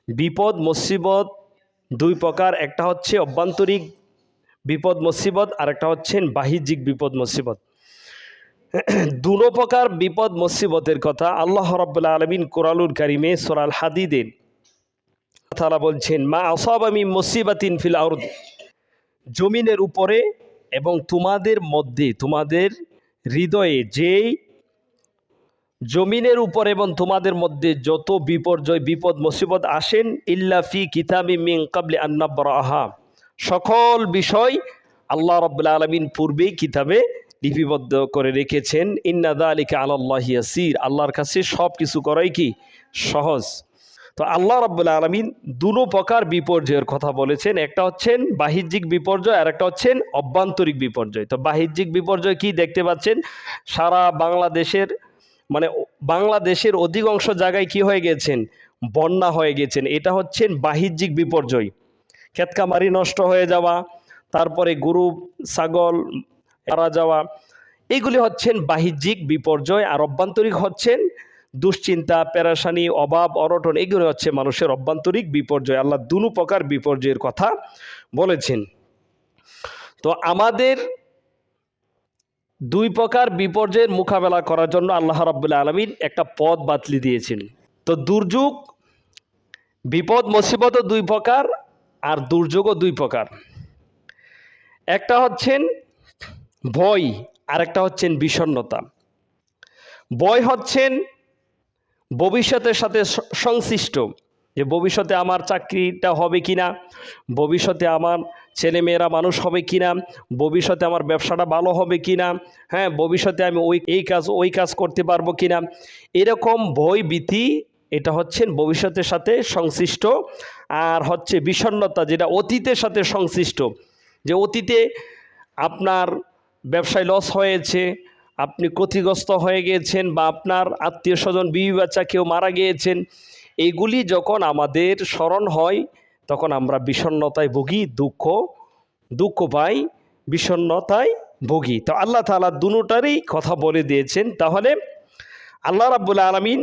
বিপদ মুসিবত দুই প্রকার, একটা হচ্ছে অভ্যন্তরিক বিপদ মুসিবত আর একটা হচ্ছেন বাহ্যিক বিপদ মুসিবত। দুটো প্রকার বিপদ মুসিবতের কথা আল্লাহ রাব্বুল আলামিন কোরআনুল কারীমে সূরা আল হাদীদে তাআলা বলছেন, মা আসাবা মিন মুসিবাতিন ফিল আরদ, জমিনের উপরে এবং তোমাদের মধ্যে, তোমাদের হৃদয়ে, যেই জমিনের উপর এবং তোমাদের মধ্যে যত বিপর্যয় বিপদ মুসিবত আসেন, ইল্লা ফি কিতাবিম মিন ক্বাবলি আন নাবরাহা, সকল বিষয় আল্লাহ রাব্বুল আলামিন পূর্বেই কিতাবে লিপিবদ্ধ করে রেখেছেন। ইন্না যালিকা আলাল্লাহি ইয়াসির, আল্লাহর কাছে সব কিছু করাই কি সহজ। তো আল্লাহ রাব্বুল আলামিন দুটো প্রকার বিপর্যয়ের কথা বলেছেন, একটা হচ্ছেন বাহ্যিক বিপর্যয় আর একটা হচ্ছেন অভ্যন্তরিক বিপর্যয়। তো বাহ্যিক বিপর্যয় কি দেখতে পাচ্ছেন, সারা বাংলাদেশের অধিকাংশ জায়গায় কি হয়ে গেছেন, বন্যা হয়ে গেছেন। এটা হচ্ছেন বাহ্যিক বিপর্যয়। ক্ষেতকামারি নষ্ট হয়ে যাওয়া, তারপরে গরু ছাগল মারা যাওয়া, এগুলি হচ্ছেন বাহ্যিক বিপর্যয়। আর অভ্যন্তরিক হচ্ছেন দুশ্চিন্তা, পেরেশানি, অভাব, অনটন, এগুলো হচ্ছে মানুষের অভ্যন্তরিক বিপর্যয়। আল্লাহ দুটো প্রকার বিপর্যয়ের কথা বলেছেন। তো আমাদের দুই প্রকার বিপর্যয়ের মোকাবেলা করার জন্য আল্লাহ রাব্বুল আলামিন একটা পথ বাতলি দিয়েছেন। তো দুর্যোগ, বিপদ মুসিবতও দুই প্রকার আর দুর্যোগও দুই প্রকার। একটা হচ্ছেন ভয় আর একটা হচ্ছেন বিষণ্ণতা। ভয় হচ্ছেন ভবিষ্যতের সাথে সংশ্লিষ্ট, যে ভবিষ্যতে আমার চাকরিটা হবে কিনা, ভবিষ্যতে আমার ছেলেমেয়েরা মানুষ হবে কিনা, ভবিষ্যতে আমার ব্যবসাটা ভালো হবে কিনা, হ্যাঁ, ভবিষ্যতে আমি ওই কাজ করতে পারবো কিনা, এরকম ভয় ভীতি, এটা হচ্ছেন ভবিষ্যতের সাথে সংশ্লিষ্ট। আর হচ্ছে বিষণ্ণতা, যেটা অতীতের সাথে সংশ্লিষ্ট, যে অতীতে আপনার ব্যবসায় লস হয়েছে, আপনি ক্ষতিগ্রস্ত হয়ে গিয়েছেন, বা আপনার আত্মীয় স্বজন বিবি বাচ্চা কেউ মারা গিয়েছেন, এইগুলি যখন আমাদের স্মরণ হয় তখন আমরা বিষণ্ণতায় ভুগি, দুঃখ পাই, বিষণ্ণতায় ভুগি। তো আল্লাহ তাআলা দুটোটারই কথা বলে দিয়েছেন। তাহলে আল্লাহ রাব্বুল আলামিন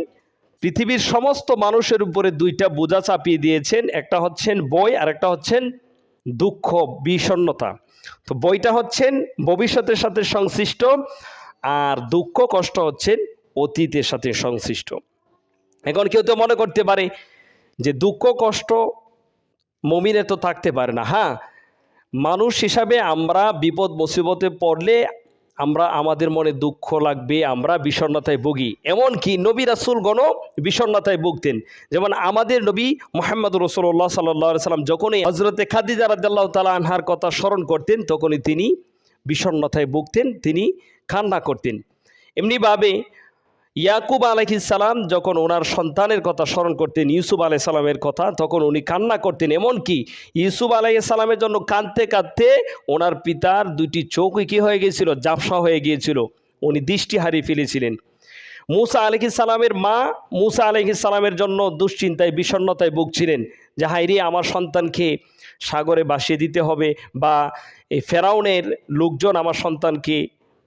পৃথিবীর সমস্ত মানুষের উপরে দুইটা বোঝা চাপিয়ে দিয়েছেন, একটা হচ্ছেন ভয় আর একটা হচ্ছেন দুঃখ, বিষণ্ণতা। তো ভয়টা হচ্ছেন ভবিষ্যতের সাথে সংশ্লিষ্ট, আর দুঃখ কষ্ট হচ্ছেন অতীতের সাথে সংশ্লিষ্ট। এখন কেউ তো মনে করতে পারে যে দুঃখ কষ্ট মুমিনের তো থাকতে পারে না। হ্যাঁ, মানুষ হিসাবে আমরা বিপদ মুসিবতে পড়লে আমাদের মনে দুঃখ লাগবে, আমরা বিষণ্ণতায় ভুগি। এমনকি নবী রাসূলগণও বিষণ্ণতায় ভুগতেন। যেমন আমাদের নবী মুহাম্মদ রাসূলুল্লাহ সাল্লাল্লাহু আলাইহি সাল্লাম যখনই হযরতে খাদিজা রাদিয়াল্লাহু তাআলা আনহার কথা স্মরণ করতেন, তখনই তিনি বিষণ্ণতায় ভুগতেন, তিনি কান্না করতেন। এমনিভাবে ইয়াকুব আলাইহিস সালাম যখন ওনার সন্তানের কথা স্মরণ করতেন, ইউসুফ আলাইহিস সালামের কথা, তখন উনি কান্না করতেন। এমনকি ইউসুফ আলাইহিস সালামের জন্য কাঁদতে কাঁদতে ওনার পিতার দুইটি চোখই কি হয়ে গিয়েছিল, ঝাপসা হয়ে গিয়েছিল, উনি দৃষ্টি হারিয়ে ফেলেছিলেন। মুসা আলাইহিস সালামের মা মুসা আলাইহিস সালামের জন্য দুশ্চিন্তায় বিষণ্ণতায় ভুগছিলেন, যে হায়রে আমার সন্তানকে সাগরে ভাসিয়ে দিতে হবে, বা এই ফেরাউনের লোকজন আমার সন্তানকে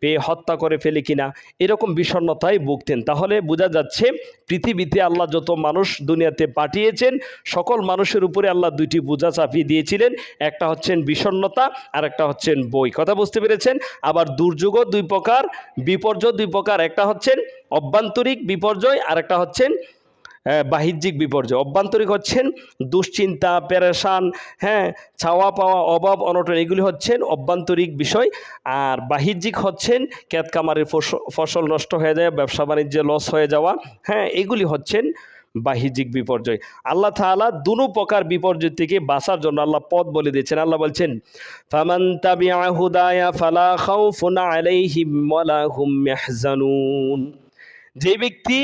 পেয়ে হত্যা করে ফেলে কিনা, এরকম বিষণ্ণতায় ভুগতেন। তাহলে বোঝা যাচ্ছে পৃথিবীতে আল্লাহ যত মানুষ দুনিয়াতে পাঠিয়েছেন, সকল মানুষের উপরে আল্লাহ দুইটি বোঝা চাপিয়ে দিয়েছিলেন, একটা হচ্ছেন বিষণ্ণতা আর একটা হচ্ছেন ভয়। কথা বুঝতে পেরেছেন? আবার দুর্যোগও দুই প্রকার, বিপর্যয় দুই প্রকার, একটা হচ্ছেন অভ্যন্তরিক বিপর্যয় আর একটা হচ্ছেন বাহ্যিক বিপর্যয়। অভ্যন্তরিক হচ্ছেন দুশ্চিন্তা, পেরেশান, হ্যাঁ, চাওয়া পাওয়া, অভাব অনটন, এগুলি হচ্ছেন অভ্যন্তরিক বিষয়। আর বাহ্যিক হচ্ছেন ক্ষেতকামারের ফসল নষ্ট হয়ে যায়, ব্যবসা বাণিজ্যে লস হয়ে যাওয়া, হ্যাঁ, এগুলি হচ্ছেন বাহ্যিক বিপর্যয়। আল্লাহ তাআলা দুনো প্রকার বিপর্যয় থেকে বাঁচার জন্য আল্লাহ পথ বলে দিয়েছেন। আল্লাহ বলছেন, ফামান তাবিআ হুদায়া ফালা খাউফুন আলাইহিম ওয়ালা হুম ইয়াহজানুন, যে ব্যক্তি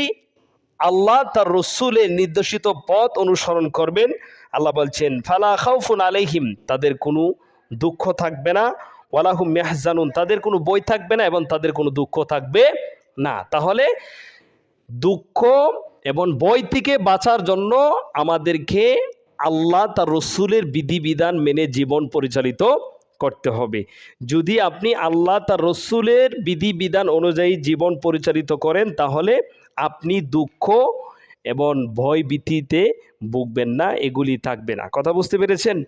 আল্লাহ তার রসুলের নির্দেশিত পথ অনুসরণ করবেন, আল্লাহ বলছেন ফালা খাউফুন আলাইহিম, তাদের কোনো দুঃখ থাকবে না, ওয়ালা হুম ইয়াহজানুন, তাদের কোনো ভয় থাকবে না এবং তাদের কোনো দুঃখ থাকবে না। তাহলে দুঃখ এবং ভয় থেকে বাঁচার জন্য আমাদেরকে আল্লাহ তার রসুলের বিধিবিধান মেনে জীবন পরিচালিত করতে হবে। যদি আপনি আল্লাহ তার রসুলের বিধিবিধান অনুযায়ী জীবন পরিচালিত করেন, তাহলে আপনি দুঃখ এবং ভয় ভীতিতে ভুগবেন না, এগুলি থাকবে না। কথা বুঝতে পেরেছেন?